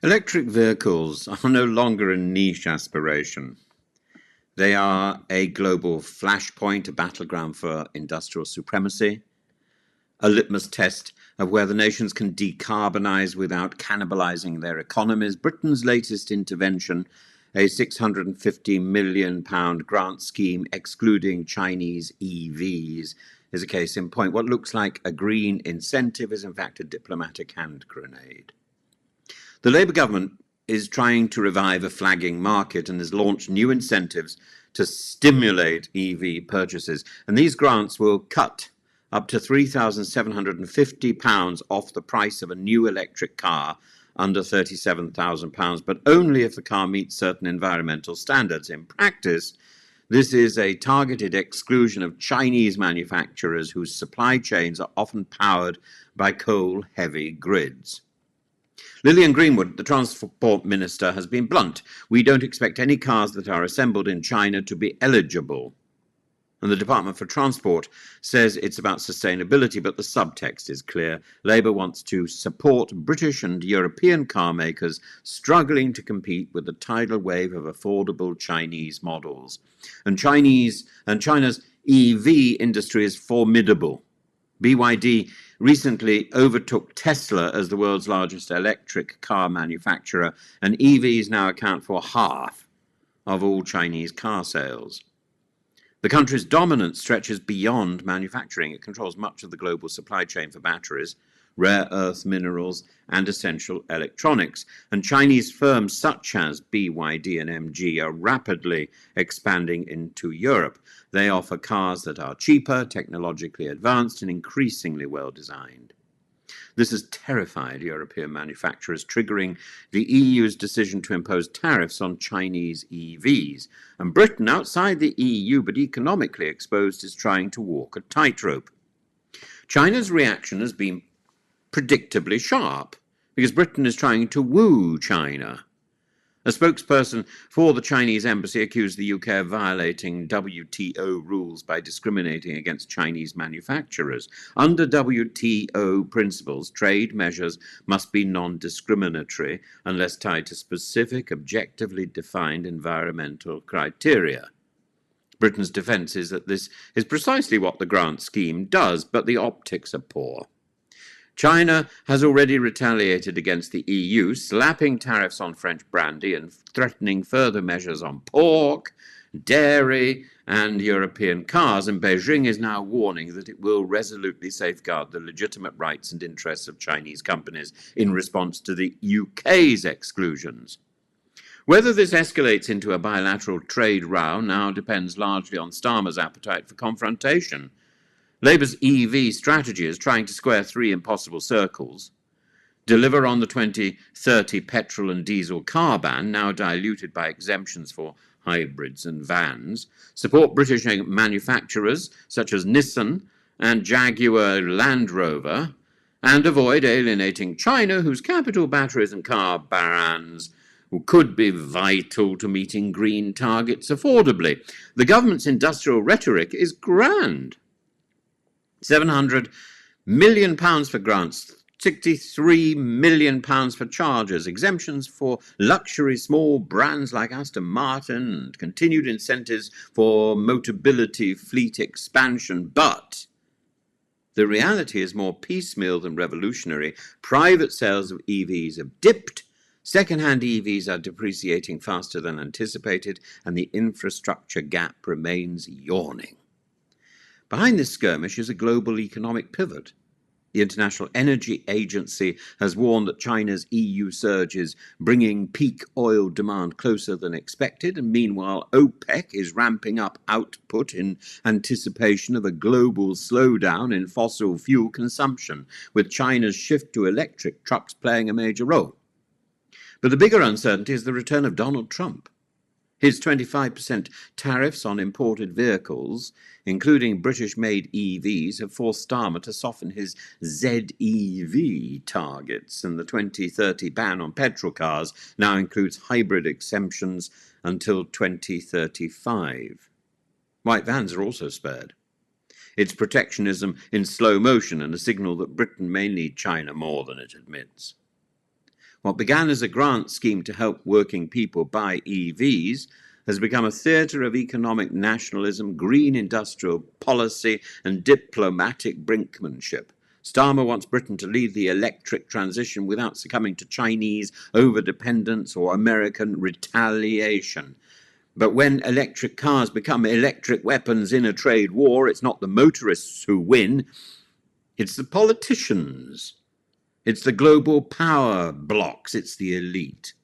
Electric vehicles are no longer a niche aspiration. They are a global flashpoint, a battleground for industrial supremacy, a litmus test of whether nations can decarbonize without cannibalizing their economies. Britain's latest intervention, a £650 million grant scheme excluding Chinese EVs, is a case in point. What looks like a green incentive is in fact a diplomatic hand grenade. The Labour government is trying to revive a flagging market and has launched new incentives to stimulate EV purchases. And these grants will cut up to £3,750 off the price of a new electric car under £37,000, but only if the car meets certain environmental standards. In practice, this is a targeted exclusion of Chinese manufacturers whose supply chains are often powered by coal-heavy grids. Lillian Greenwood, the Transport Minister, has been blunt. We don't expect any cars that are assembled in China to be eligible. And the Department for Transport says it's about sustainability, but the subtext is clear. Labour wants to support British and European car makers struggling to compete with the tidal wave of affordable Chinese models. And China's EV industry is formidable. BYD recently overtook Tesla as the world's largest electric car manufacturer, and EVs now account for half of all Chinese car sales. The country's dominance stretches beyond manufacturing. It controls much of the global supply chain for batteries, rare earth minerals, and essential electronics. And Chinese firms such as BYD and MG are rapidly expanding into Europe. They offer cars that are cheaper, technologically advanced, and increasingly well designed. This has terrified European manufacturers, triggering the EU's decision to impose tariffs on Chinese EVs. And Britain, outside the EU but economically exposed, is trying to walk a tightrope. China's reaction has been predictably sharp, because Britain is trying to woo China. A spokesperson for the Chinese embassy accused the UK of violating WTO rules by discriminating against Chinese manufacturers. Under WTO principles, trade measures must be non-discriminatory unless tied to specific, objectively defined environmental criteria. Britain's defence is that this is precisely what the grant scheme does, but the optics are poor. China has already retaliated against the EU, slapping tariffs on French brandy and threatening further measures on pork, dairy, and European cars, and Beijing is now warning that it will resolutely safeguard the legitimate rights and interests of Chinese companies in response to the UK's exclusions. Whether this escalates into a bilateral trade row now depends largely on Starmer's appetite for confrontation. Labour's EV strategy is trying to square three impossible circles: deliver on the 2030 petrol and diesel car ban, now diluted by exemptions for hybrids and vans, support British manufacturers such as Nissan and Jaguar Land Rover, and avoid alienating China, whose capital batteries and car brands could be vital to meeting green targets affordably. The government's industrial rhetoric is grand. £700 million for grants, £63 million for chargers, exemptions for luxury small brands like Aston Martin, and continued incentives for Motability fleet expansion. But the reality is more piecemeal than revolutionary. Private sales of EVs have dipped, second-hand EVs are depreciating faster than anticipated, and the infrastructure gap remains yawning. Behind this skirmish is a global economic pivot. The International Energy Agency has warned that China's EU surge is bringing peak oil demand closer than expected, and meanwhile OPEC is ramping up output in anticipation of a global slowdown in fossil fuel consumption, with China's shift to electric trucks playing a major role. But the bigger uncertainty is the return of Donald Trump. His 25% tariffs on imported vehicles, including British-made EVs, have forced Starmer to soften his ZEV targets, and the 2030 ban on petrol cars now includes hybrid exemptions until 2035. White vans are also spared. It's protectionism in slow motion and a signal that Britain may need China more than it admits. What began as a grant scheme to help working people buy EVs has become a theatre of economic nationalism, green industrial policy, and diplomatic brinkmanship. Starmer wants Britain to lead the electric transition without succumbing to Chinese overdependence or American retaliation. But when electric cars become electric weapons in a trade war, it's not the motorists who win, it's the politicians. It's the global power blocks, it's the elite.